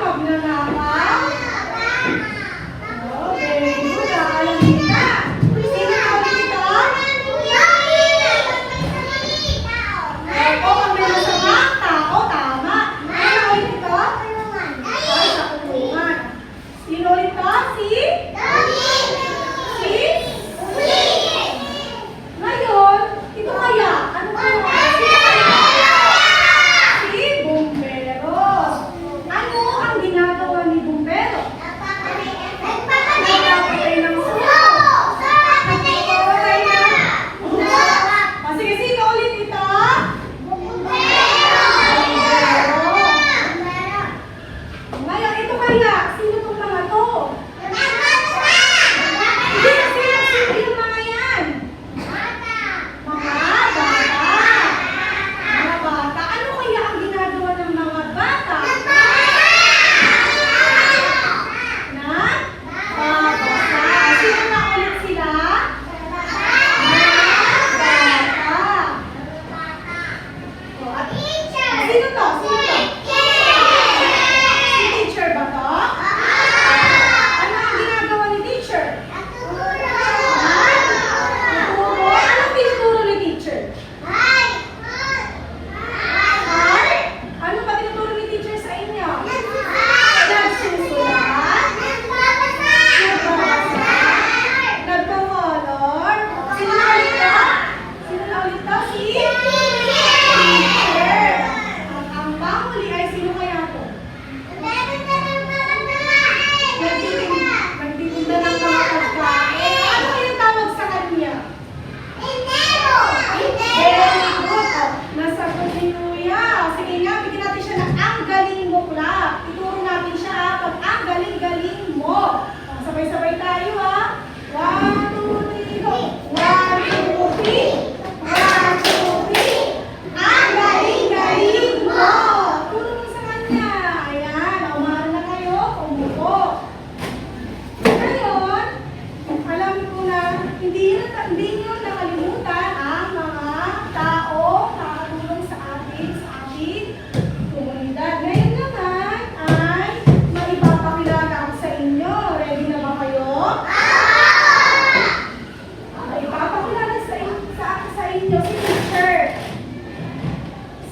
Magnanakaw? Oh, very good. Alam nila. Sino na ulit ito? Opo, pag may masamang tao, tama. Ano na ulit ito? Ay, sa kulungan. Sino ulit ito? Si? Ngayon, ito kaya, ano kaya? Si Bumbero. Ano ang ginagawa ni Bumbero? Nagpapatay ng sumo. Nagpapatay ng sumo. Sige, sino ulit ito? Bumbero. Ngayon, ito kaya, sino itong mga to? Sino yung mga yan? Mga bata. Ano kaya ang ginagawa ng mga bata? Nagbabasa. Sino na ulit sila? Mga bata. O, at sino to? Si teacher ba to? Ano ang ginagawa ni teacher? Tuturo? Anong tinuturo ni teacher? Ano ba tinuturo ni teacher sa inyo? Nagsusulat? Nagbabasa? Nagpa-color? Sino na ulit to? Si teacher. At ang panghuli ay sino kaya to? Nagtitinda ng mga pagkain. Ano yung tawag sa kanya? Very good. Nasagot ni Kuya. Sige nga, bigyan natin siya ng ang galing mo clap. Ituro natin siya pag ang galing-galing mo. Sabay-sabay tayo ha. 1, 2, 3, go. 1, 2, 3. 1, 2, 3. Ang galing-galing mo. Turo mo sa kanya. Ayan, umahan na kayo. Umupo. Ngayon, alam ko na hindi nyo nakalimutan ang mga tao nakatulong sa atin, sa ating komunidad. Ngayon naman ay maipapakilala ako sa inyo. Ready na ba kayo? Ipapakilala sa inyo si teacher.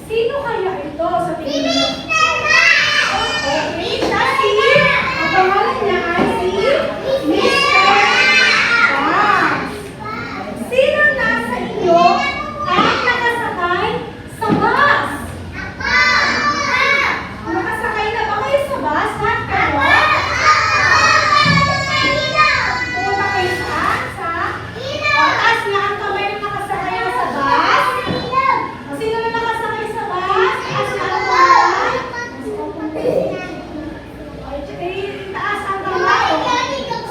Sino kaya ito sa tingin niyo? Okay, siya ang pangalan niya ay si Mr. Bas. Sino nasa inyo ang nakasakay sa bus? Nakasakay na ba kayo sa bus? Lahat kayo? Pumunta kayo saan? Taas na ang kamay ng nakasakay na sa bus? Sino na nakasakay sa bus? Taas na ang kamay? Taas ang kamay.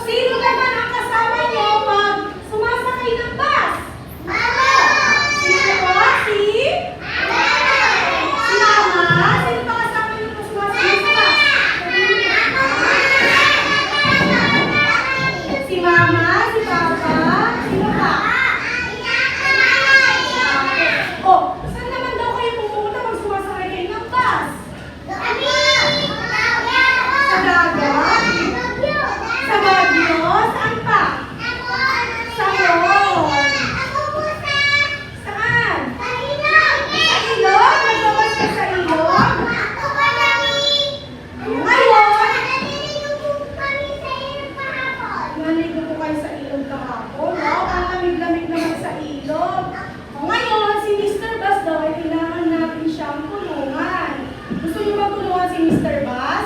Sino naman ang kasama niyo pag sumasakay ng bus? Sino po? Si Mama? Sino pa kasama niyo pag sumasakay sa bus? Si Mama? Si Papa? Sino pa? Oh, saan naman daw kayo pupunta pag sumasakay kayo ng bus? Sa dagat? Sa Baguio? Saan pa? Sa mall? Saan? Sa ilog? Nagbabas ka sa ilog? Ngayon? Naligo po kayo sa ilog kahapon. Wow, ang lamig-lamig naman sa ilog. Ngayon, si Mr. Bas daw ay kailangan natin siyang tulungan. Gusto niyo ba tulungan si Mr. Bas?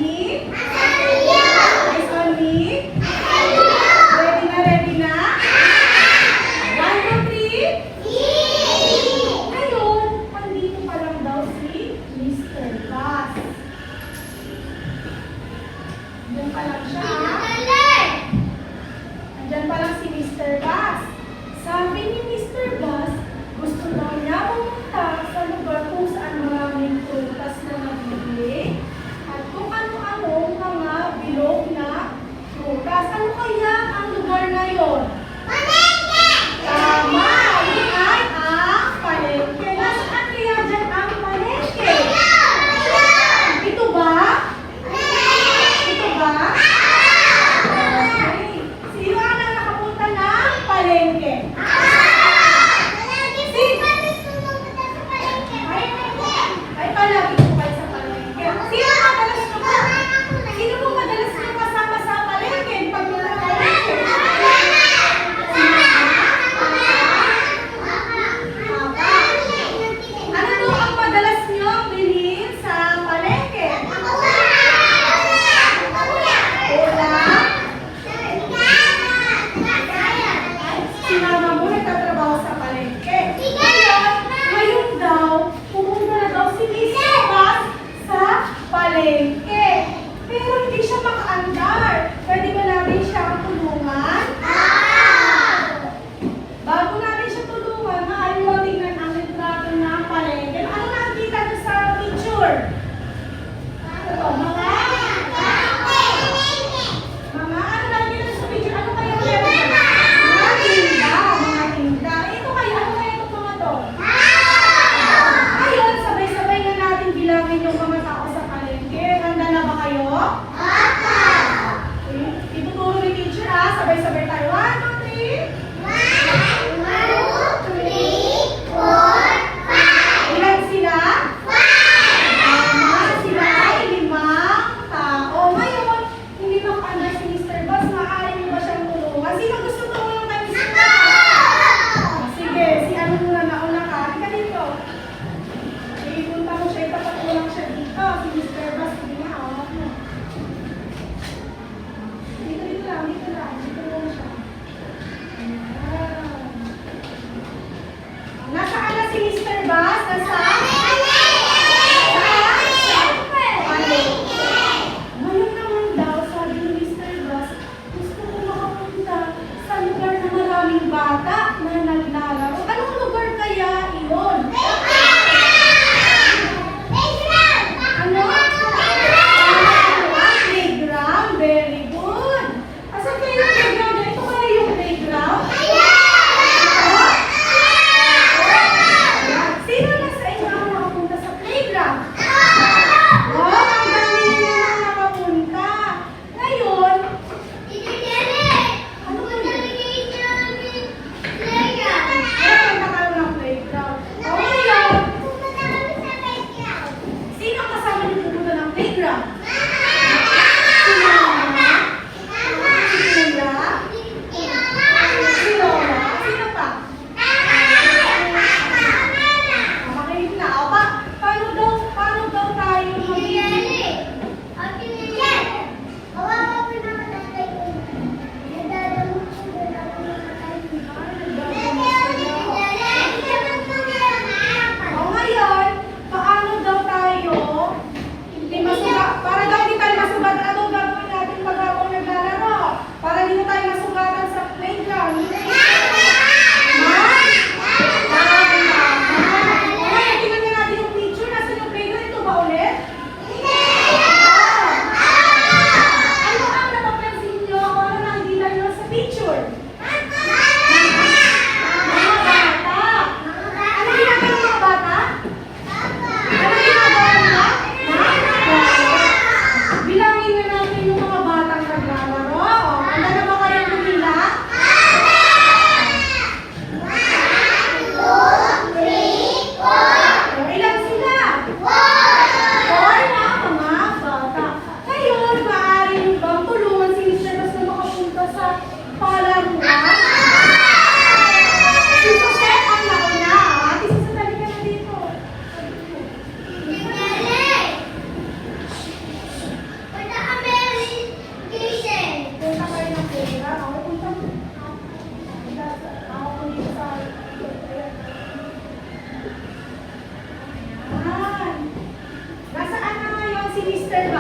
me? Eyes on me? Ready na? 1, 2, 3. Ngayon, andito pa lang daw si Mr. Gus. Andyan pa lang siya. Andyan pa lang si Mr. Gus. Sabi ni Mr. Gus, gusto daw niya pumunta sa lugar kung saan maraming prutas na nabibili at kung ano-ano mga bilog na prutas. Ano kaya ang lugar na yon? Tama! Yun ay ang palengke. Nasaan kaya dyan ang palengke? Ito ba? Ito ba? Okay. Sino ang nakapunta ng palengke? Ay, palagi po kayo sa palengke. Sino po madalas nyo kasama sa palengke? Pag wala palengke? Ano po ang madalas nyo bilhin sa palengke? Ulam? Si mama mo nagtatrabaho sa palengke. Ngayon daw, pumunta na daw si Mr. Gus sa palengke. Pero hindi siya makaandar. Pwede ba namin siya tulungan? Bago namin siya tulungan, maaari mo tingnan ang litrato ng palengke. Ano nakikita niyo sa picture? Ito, mga ano nakikita niyo sa picture? Ano kaya meron dyan? Mga tinda, mga tinda. Ito kaya, ano kaya itong mga to? Ayun, sabay-sabay na natin bilangin yung mga tao sa palengke. Handa na ba kayo? Okay.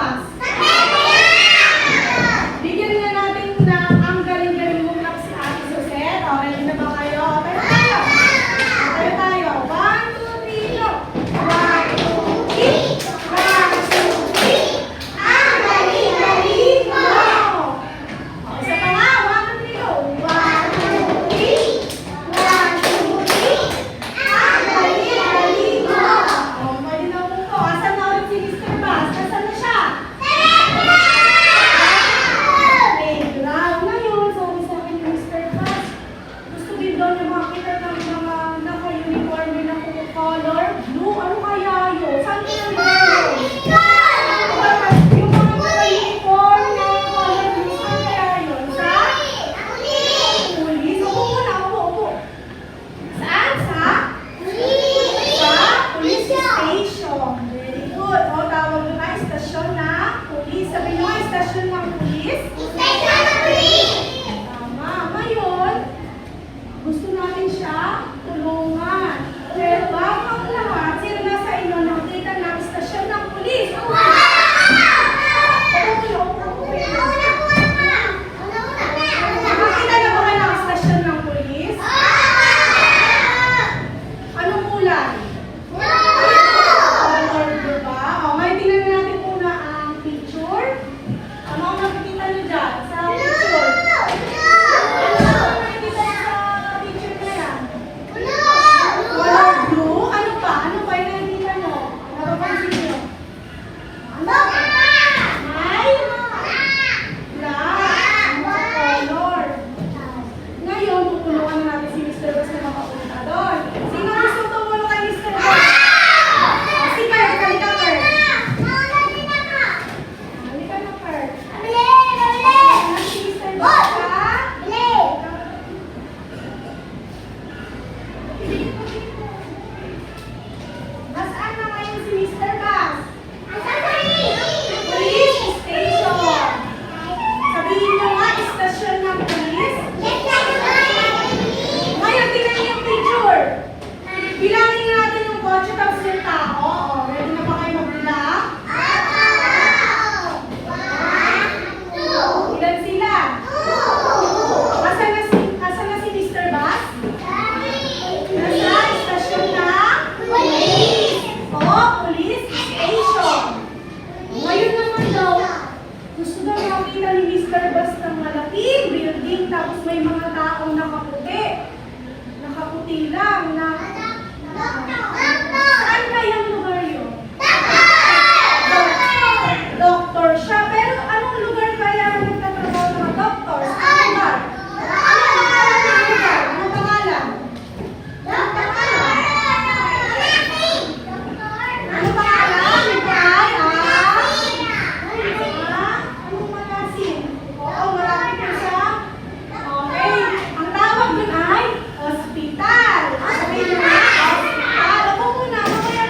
Bass? Bigyan na natin na ang galing-galing mong clap si Ate Suzette. O, ready na ba kayo? Tayo tayo. Tayo tayo. 1, 2, 3, go! 1, 2, 3. 1, 2, 3. Ang galing-galing mo! O, isa pa nga. 1, 2, 3, go! 1, 2, 3. 1, 2, 3. Ang galing-galing mo! O, pwede na po po. Asan na ulit si Mr. Bass? Nasaan na siya? Playground. Ngayon, sabi sa akin ni Mr. Bass, gusto din daw niya makita ng mga naka-uniform din na color blue. Ano kaya yun? Saan ko naman yun? Yung mga naka-uniform na color blue, saan kaya yun? Sa? Police. Upo muna, upo. Saan? Sa? Sa police station. Very good. O, tawag doon ay stasyon na police. Sabi nyo ay stasyon ng police? Tama. Ngayon, gusto natin siya tulungan. Pero bago ang lahat, sino na sa inyo nakita ng stasyon ng pulis? Nakakita na ba kayo ng stasyon ng pulis? Anong kulay? Color, diba? O, may tingnan natin muna ang picture. Ano ang nakikita nyo dyan sa picture? Ano ang nakikita sa picture na yan? Color blue? Ano pa? Ano pa yung nakikita nyo? Napapansin nyo? Ano? May? Black? Mga color. Ngayon, tutulungan na natin si Mr. Bass na makapunta doon. Sino gusto tumulong kay Mr. Bass? Si Kurt, halika Kurt. Halika na Kurt. Ano si Mr. Bass ka? Nasaan na ngayon si Mr. Bass? Police station. Sabihin nyo nga, istasyon ng police. Ngayon, tingnan niyo yung picture. Bilangin natin yung kotse tapos yung tao. O, ready na ba kayo magbilang? Ilan sila? Asan na si Mr. Bass? Nasa istasyon ng police. O, police station. Ngayon naman daw, gusto daw makita ni Mr. Bass ng malaking building tapos may mga taong nakaputi. Nakaputi lang na... Saan kayang lugar yun? Doktor siya. Pero anong lugar kaya nagtatrabaho ng mga doktor? Saan lugar? Anong pangalan? Anong pangalan? Ano pangalan? Mikay? Anong magasin? Oo, marami po siya. Okay. Ang tawag dun ay hospital. Sabihin nyo na, hospital. Ako muna, mamaya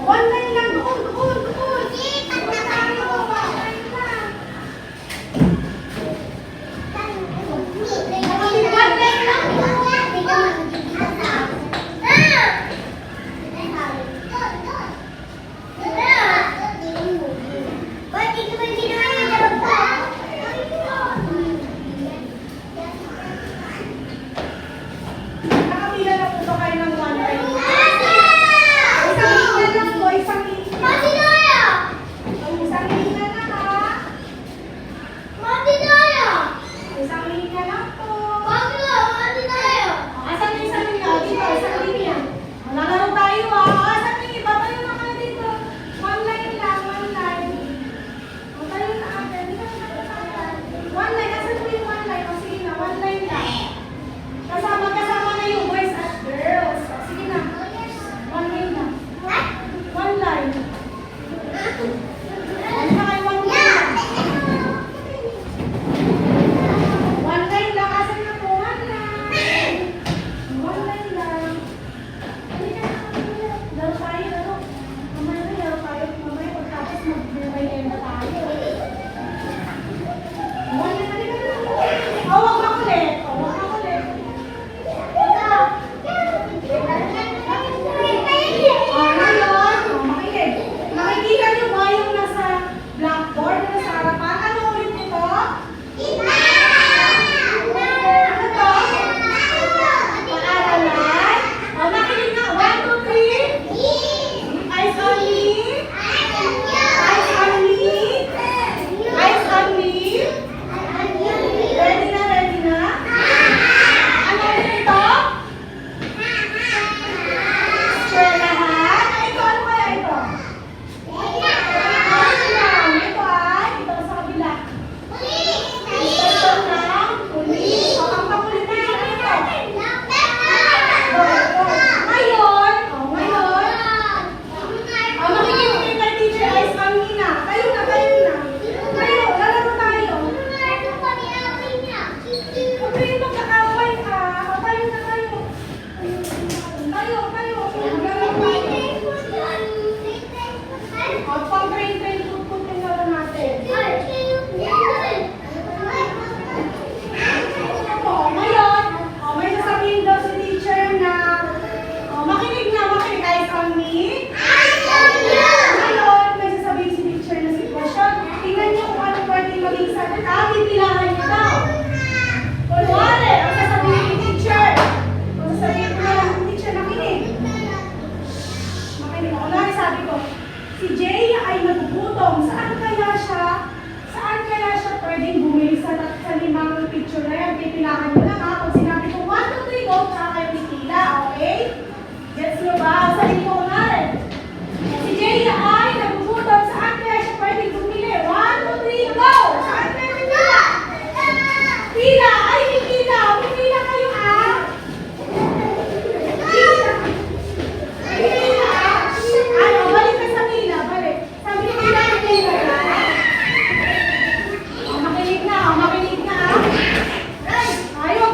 One line lang. Doon, doon, doon. Doon tayo. One line lang. One line lang. Nakapila na po ba kayo ng one line? Isang linya lang po, isang linya. Isang linya na ha. Isang linya lang po. Asan yung isang linya? Dito, isang linya. Lalaro tayo ha. Asan yung iba? Tayo na kayo dito. One line lang, one line. Tayo na agad. One line. Asan po yung one line? O sige na, one line lang. Kasama na yung boys at girls. O sige na. One line lang. One line. Ano na kayo one line lang? One line lang. Asan na po? One line. One line lang. Laro tayo, laro. Mamaya na, laro tayo. Mamaya pagkatapos mag-merienda tayo. One line, halika na. Oh, wag makulit. Oh, wag makulit. Ngayon, makinig. Nakikita niyo ba yung nasa blackboard na nasa harapan? Ano ulit ito? Ano to? Paaralan? O, makinig na. 1, 2, 3. Eyes on me. Eyes on me. Eyes on me. Ready na, ready na? Ano ulit ito? Sure lahat? Ito, ano kaya ito? Ito ay, ito sa kabila. Ito lang, pulis. O, ang pakulit na yun ito. Ngayon, makikinig kay teacher Eyes on me na. Tayo na. Tayo, lalaro tayo. Huwag kayong magkakaway ha. O, tayo na. Tayo. Lalaro tayo. O, pang train, tut yung laro natin. O, ngayon, may sasabihin daw si teacher na, makinig, Eyes on me. Ngayon, may sasabihin si teacher na sitwasyon. Tingnan niyo kung ano pwede maging sagot. Pipilahan niyo daw. Kunwari, ang sasabihin ni teacher. Kung sasabihin ko na lang ng teacher, makinig. Makinig. Kunwari sabi ko, si Jay ay nagugutom. Saan kaya siya pwedeng bumili sa limang picture na yan? Pipilahan niyo lang ha. Kung sinabi ko 1, 2, 3, go, tsaka kayo pipila, okay? Gets niyo ba? Sabihin ko kunwari. Si Jay ay nagugutom. Saan kaya siya pwedeng bumili? 1, 2, 3, go! Saan kaya pipila? Pila! Ay, pipila! Pipila kayo ah! Pila! Pila! Ano, balik ka sa pila, balik. Sabi ni pila, pipila ka. Makinig na ah. Ay, ayaw,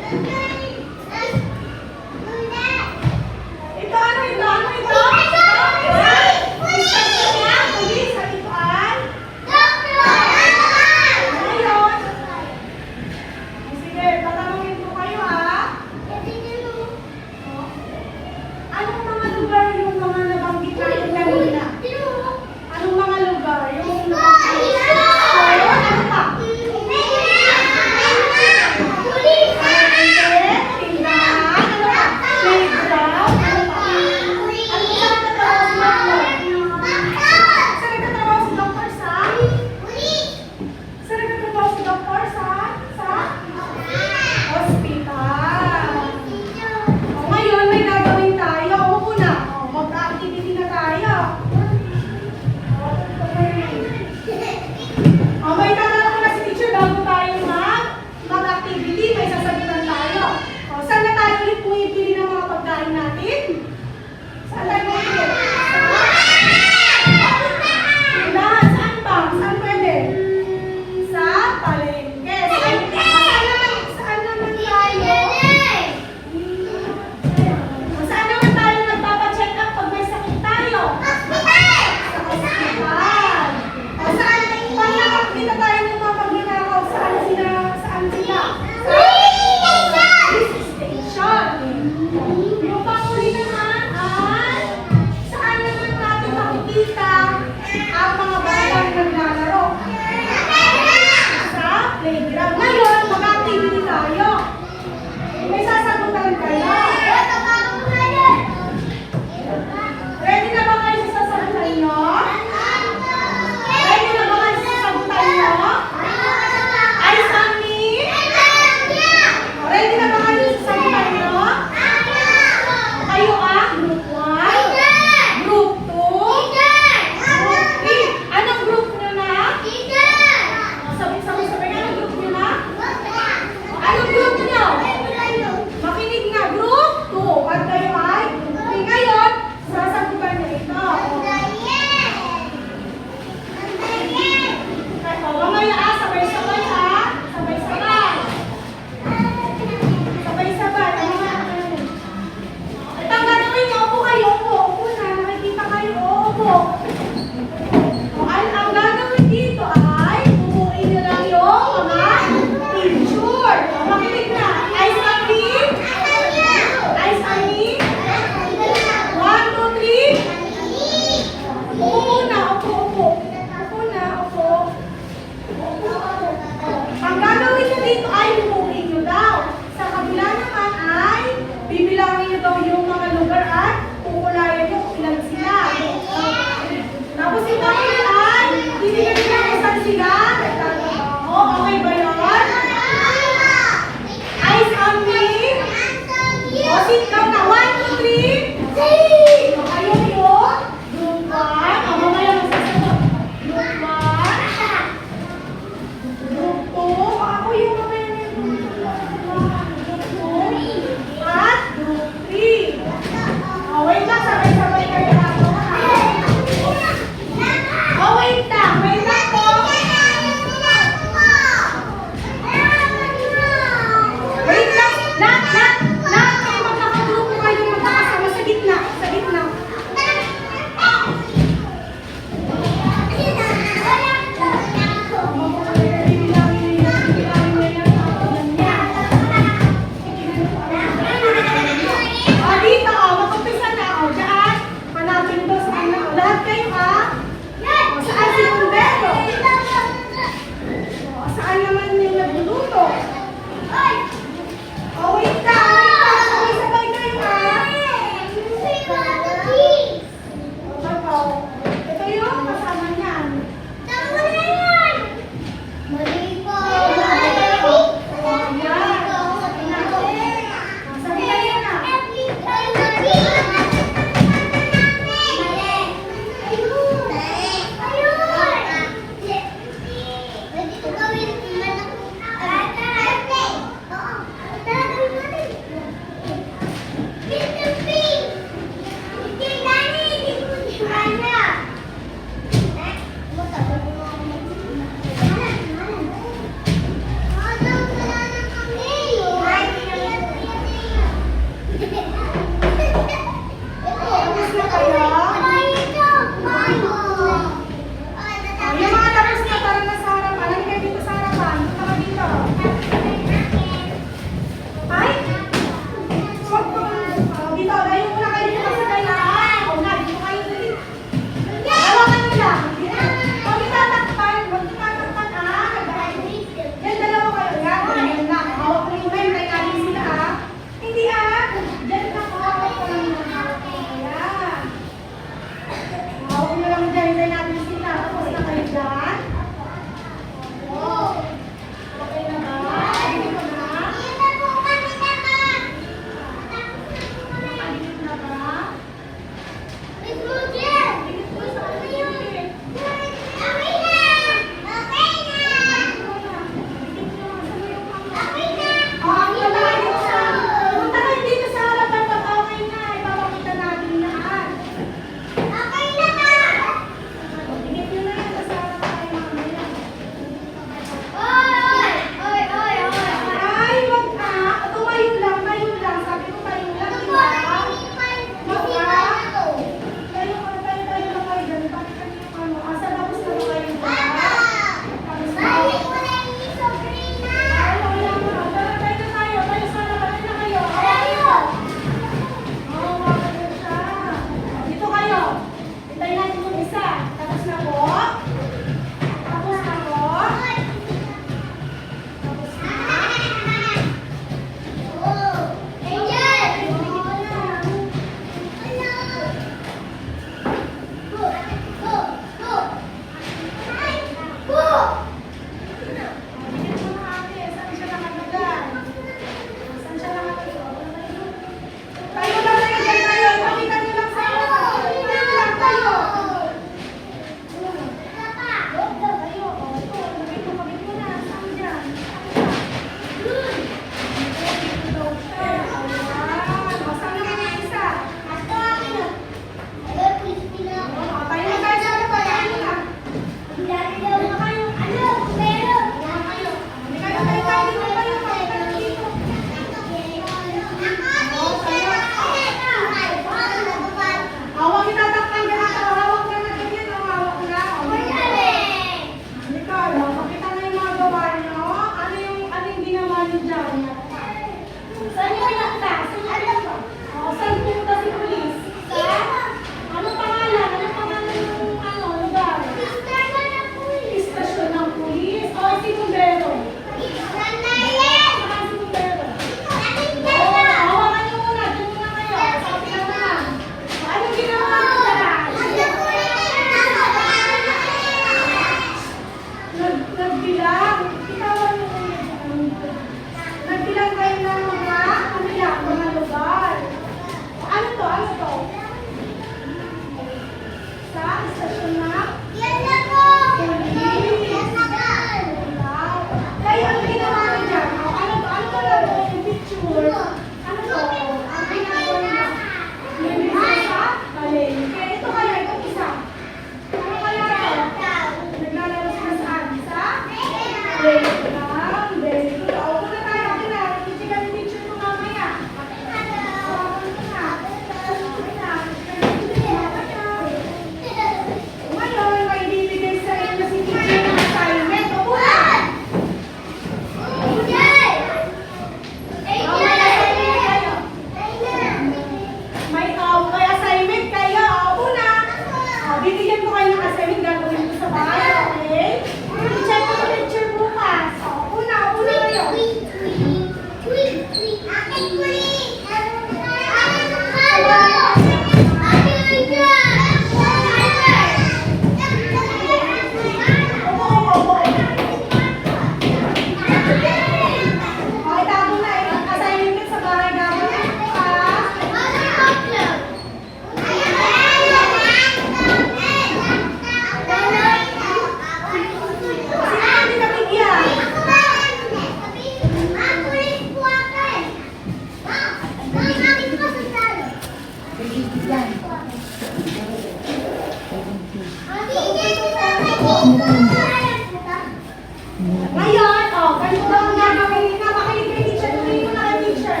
Ngayon, ganito daw ang gagawin na. Makinig kay teacher. Tuloy mo na kay teacher.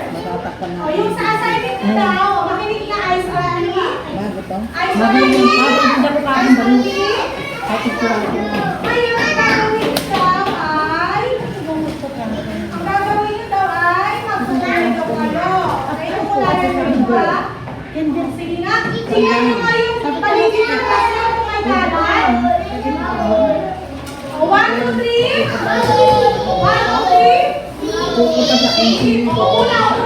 Yung sa assignment mo daw, makinig na Ice Only. Ice Only. Ice Only. Ngayon, ang gagawin daw ay, magsusunod daw kayo. Kayo mo lalagay mo ha. Sige na. Sige nyo yung paligid ng klase kung may galan. 1, 2, 3. 1, 2, 3. Upo muna.